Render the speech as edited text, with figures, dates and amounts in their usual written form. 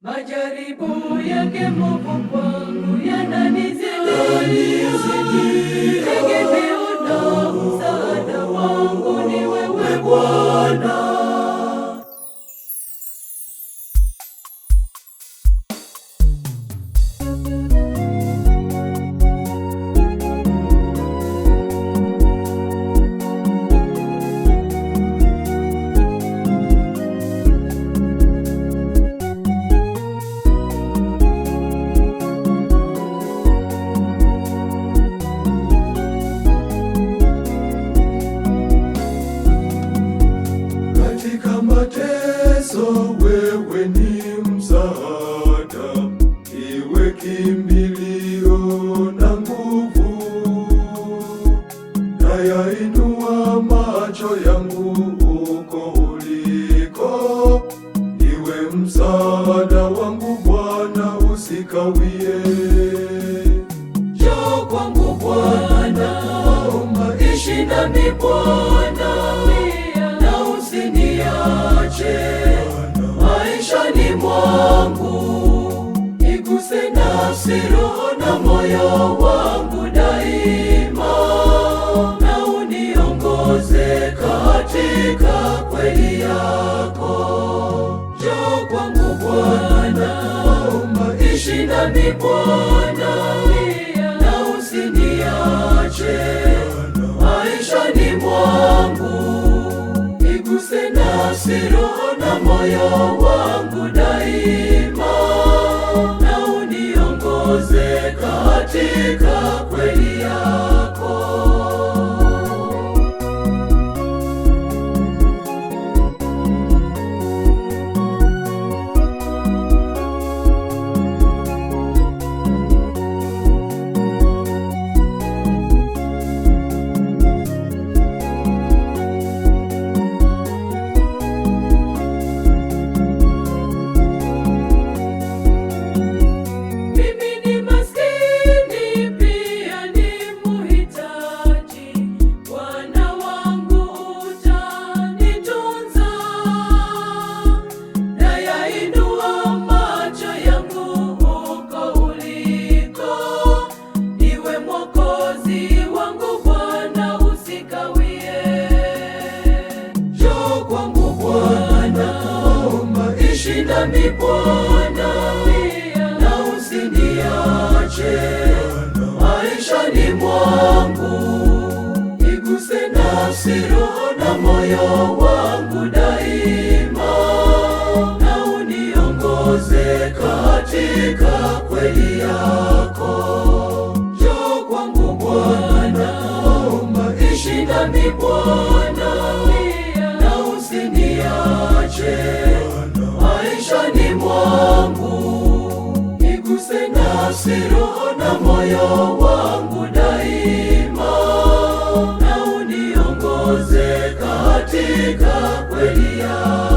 Majaribu yake Mungu kwangu yananizidi, tegemeo na msaada wangu ni wewe Bwana. Wewe ni msaada, iwe kimbilio na nguvu. Nayainua macho yangu huko uliko, iwe msaada wangu Bwana, usikawie. Njoo kwangu Bwana, ishi nami Bwana, na usiniache maishani mwangu, iguse nafsi, roho na moyo wangu daima, na uniongoze katika kweli yako. Njoo kwangu Bwana, ishi nami Bwana, na usiniache maishani mwangu, iguse nafsi, roho na moyo wangu daima, na uniongoze katika kweli yako. Ishi nami Bwana, na usiniache maishani mwangu, iguse nafsi, roho na moyo wangu daima, na uniongoze katika kweli yako. Njoo kwangu Bwana, ishi nami Bwana, na usiniache maishani mwangu, iguse nafsi, roho na moyo wangu daima, na uniongoze katika kweli yako.